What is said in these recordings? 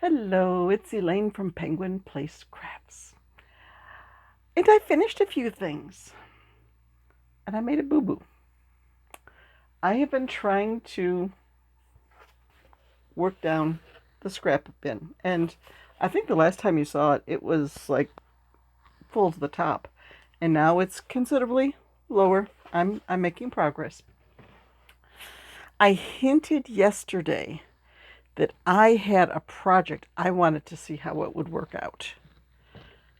Hello, it's Elaine from Penguin Place Crafts. And I finished a few things. And I made a boo-boo. I have been trying to work down the scrap bin. And I think the last time you saw it, it was like full to the top. And now it's considerably lower. I'm making progress. I hinted yesterday that I had a project I wanted to see how it would work out.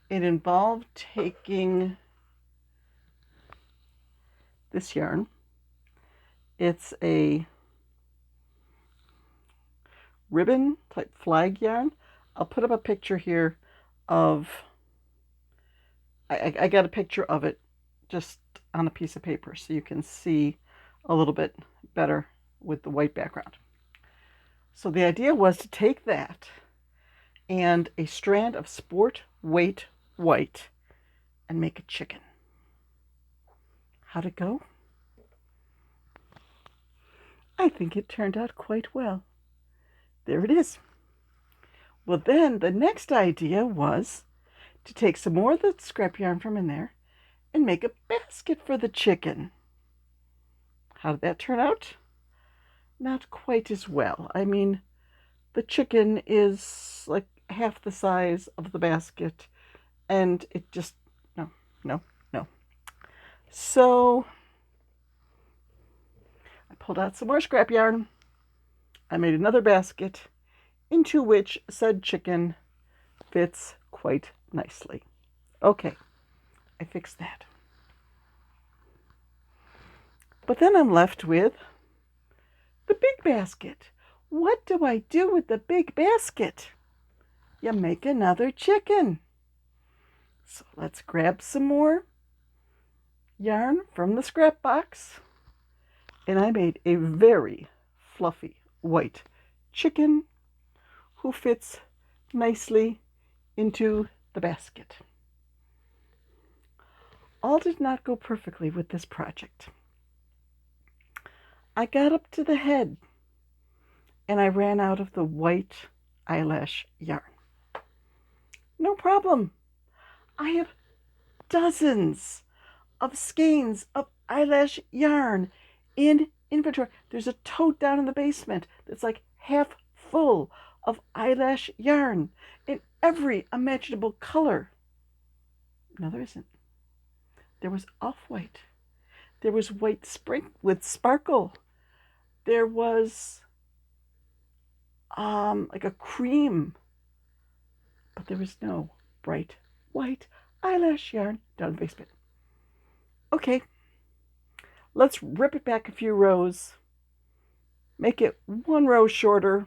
It involved taking this yarn. It's a ribbon type flag yarn. I'll put up a picture here of, I got a picture of it just on a piece of paper so you can see a little bit better with the white background. So the idea was to take that and a strand of sport weight white and make a chicken. How'd it go? I think it turned out quite well. There it is. Well, then the next idea was to take some more of the scrap yarn from in there and make a basket for the chicken. How did that turn out? Not quite as well. I mean, the chicken is like half the size of the basket, and it just, no. So I pulled out some more scrap yarn. I made another basket into which said chicken fits quite nicely. Okay, I fixed that. But then I'm left with the big basket. What do I do with the big basket? You make another chicken. So let's grab some more yarn from the scrap box. And I made a very fluffy white chicken who fits nicely into the basket. All did not go perfectly with this project. I got up to the head and I ran out of the white eyelash yarn. No problem. I have dozens of skeins of eyelash yarn in inventory. There's a tote down in the basement that's like half full of eyelash yarn in every imaginable color. No, there isn't. There was off-white. There was white spring with sparkle. There was like a cream, but there was no bright white eyelash yarn down the basement. Okay, let's rip it back a few rows, make it one row shorter,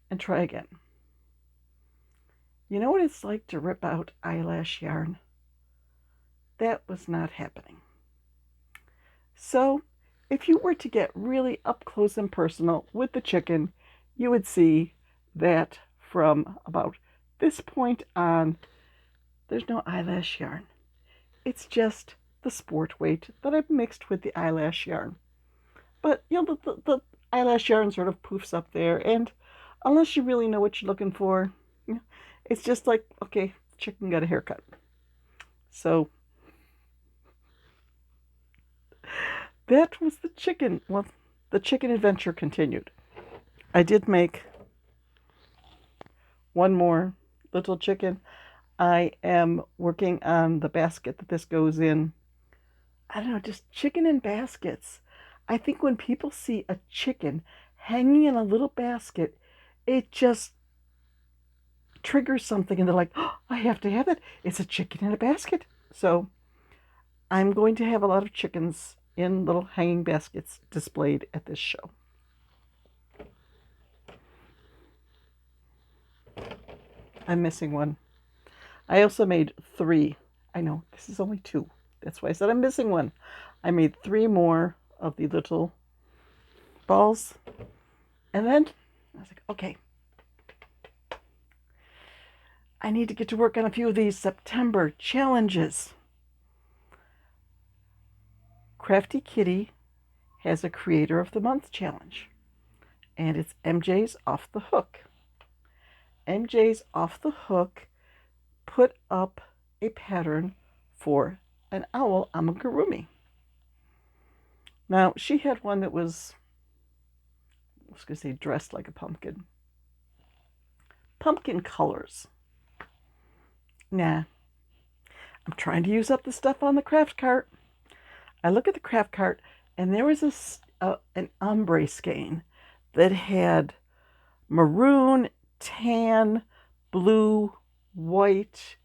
and try again. You know what it's like to rip out eyelash yarn? That was not happening. So if you were to get really up close and personal with the chicken, you would see that from about this point on, there's no eyelash yarn. It's just the sport weight that I've mixed with the eyelash yarn. But, you know, the eyelash yarn sort of poofs up there, and unless you really know what you're looking for, it's just like, okay, chicken got a haircut. So that was the chicken. Well, the chicken adventure continued. I did make one more little chicken. I am working on the basket that this goes in. I don't know, just chicken in baskets. I think when people see a chicken hanging in a little basket, it just triggers something and they're like, oh, I have to have it. It's a chicken in a basket. So I'm going to have a lot of chickens in little hanging baskets displayed at this show. I'm missing one. I also made 3. I know, this is only 2. That's why I said I'm missing one. I made 3 more of the little balls. And then I was like, okay, I need to get to work on a few of these September challenges. Crafty Kitty has a Creator of the Month challenge. And it's MJ's Off the Hook. MJ's Off the Hook put up a pattern for an owl amigurumi. Now, she had one that was, I was going to say dressed like a pumpkin. Pumpkin colors. Nah. I'm trying to use up the stuff on the craft cart. I look at the craft cart, and there was an ombre skein that had maroon, tan, blue, white.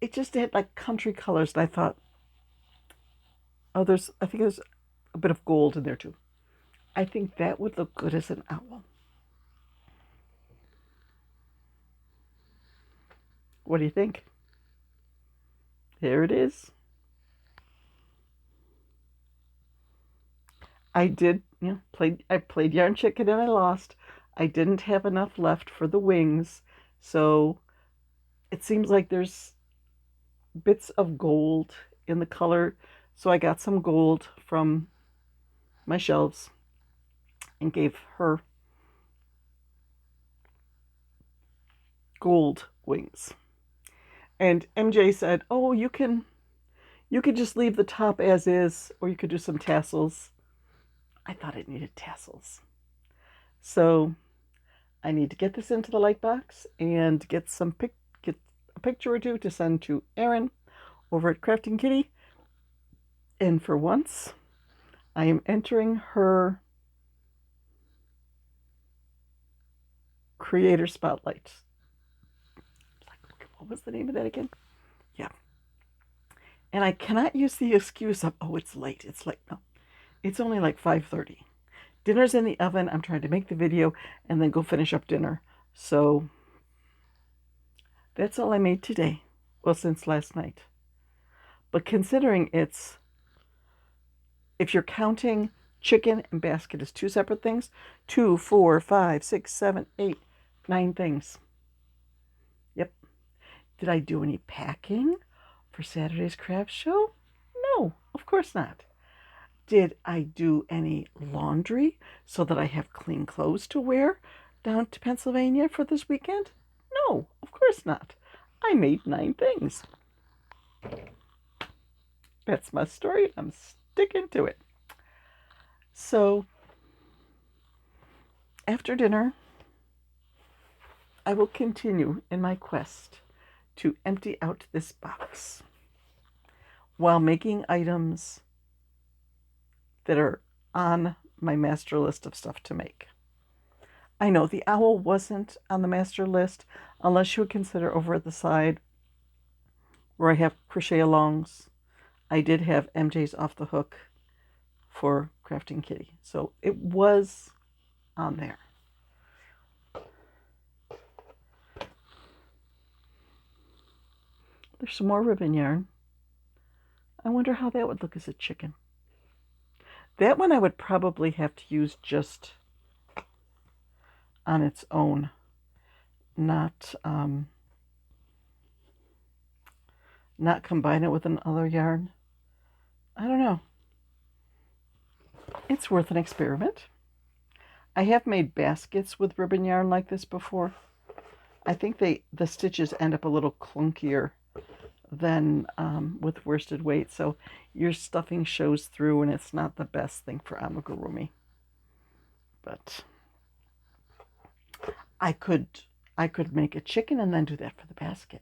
It just had like country colors, and I thought, oh, I think there's a bit of gold in there too. I think that would look good as an owl. What do you think? There it is. I did, I played Yarn Chicken and I lost. I didn't have enough left for the wings, so it seems like there's bits of gold in the color. So I got some gold from my shelves and gave her gold wings. And MJ said, oh, you could just leave the top as is, or you could do some tassels. I thought it needed tassels. So I need to get this into the light box and get a picture or two to send to Erin over at Crafting Kitty. And for once, I am entering her Creator Spotlight. What was the name of that again? Yeah. And I cannot use the excuse of, oh, it's late. It's late. No, it's only like 5:30. Dinner's in the oven. I'm trying to make the video and then go finish up dinner. So that's all I made today. Well, since last night. But considering if you're counting chicken and basket as two separate things, 2, 4, 5, 6, 7, 8, 9 things. Yep. Did I do any packing for Saturday's craft show? No, of course not. Did I do any laundry so that I have clean clothes to wear down to Pennsylvania for this weekend? No, of course not. I made 9 things. That's my story. I'm sticking to it. So, after dinner, I will continue in my quest to empty out this box while making items that are on my master list of stuff to make. I know the owl wasn't on the master list unless you would consider over at the side where I have crochet alongs. I did have MJ's Off the Hook for Crafting Kitty. So it was on there. There's some more ribbon yarn. I wonder how that would look as a chicken. That one I would probably have to use just on its own, not combine it with another yarn. I don't know. It's worth an experiment. I have made baskets with ribbon yarn like this before. I think the stitches end up a little clunkier than with worsted weight, so your stuffing shows through and it's not the best thing for amigurumi. But I could make a chicken and then do that for the basket.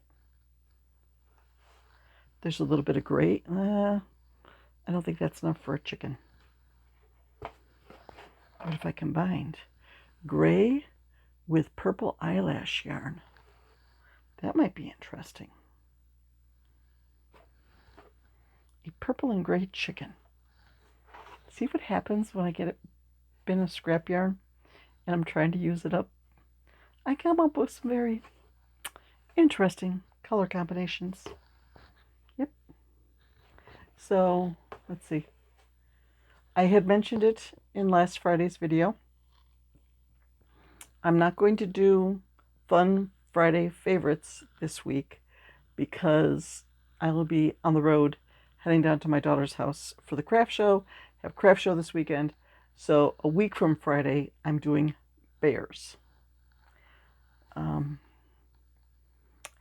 There's a little bit of gray. I don't think that's enough for a chicken. What if I combined gray with purple eyelash yarn? That might be interesting. A purple and gray chicken. See what happens when I get it bin of scrap yarn and I'm trying to use it up. I come up with some very interesting color combinations. Yep. So, let's see. I had mentioned it in last Friday's video. I'm not going to do Fun Friday favorites this week because I will be on the road heading down to my daughter's house for the craft show. Have craft show this weekend. So a week from Friday, I'm doing bears.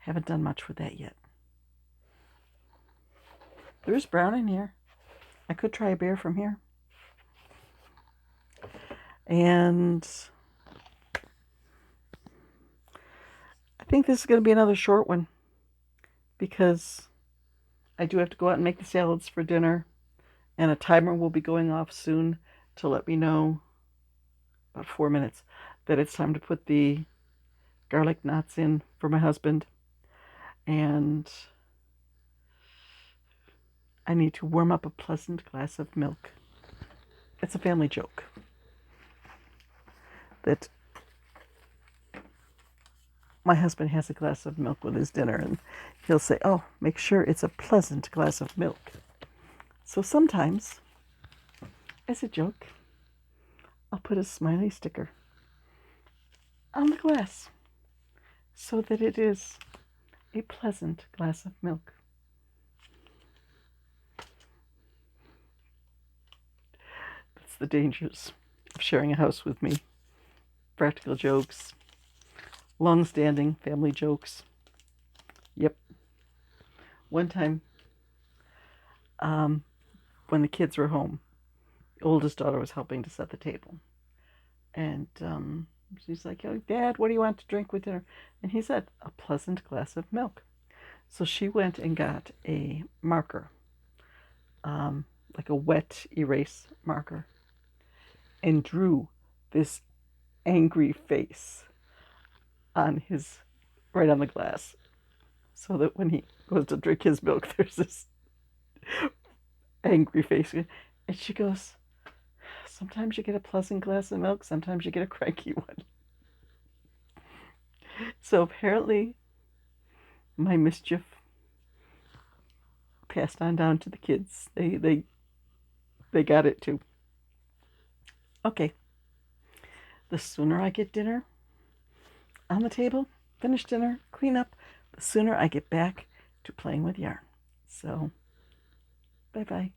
Haven't done much with that yet. There's brown in here. I could try a bear from here. And I think this is going to be another short one because I do have to go out and make the salads for dinner, and a timer will be going off soon to let me know, about 4 minutes, that it's time to put the garlic knots in for my husband. And I need to warm up a pleasant glass of milk. It's a family joke that my husband has a glass of milk with his dinner, and he'll say, oh, make sure it's a pleasant glass of milk. So sometimes, as a joke, I'll put a smiley sticker on the glass so that it is a pleasant glass of milk. That's the dangers of sharing a house with me. Practical jokes, long-standing family jokes. Yep. One time, when the kids were home, the oldest daughter was helping to set the table. And she's like, oh, Dad, what do you want to drink with dinner? And he said, a pleasant glass of milk. So she went and got a marker, like a wet erase marker, and drew this angry face on his, right on the glass, so that when he goes to drink his milk, there's this angry face. And she goes, sometimes you get a pleasant glass of milk, sometimes you get a cranky one. So apparently my mischief passed on down to the kids. They got it too. Okay. The sooner I get dinner on the table, finish dinner, clean up, the sooner I get back to playing with yarn. So, bye-bye.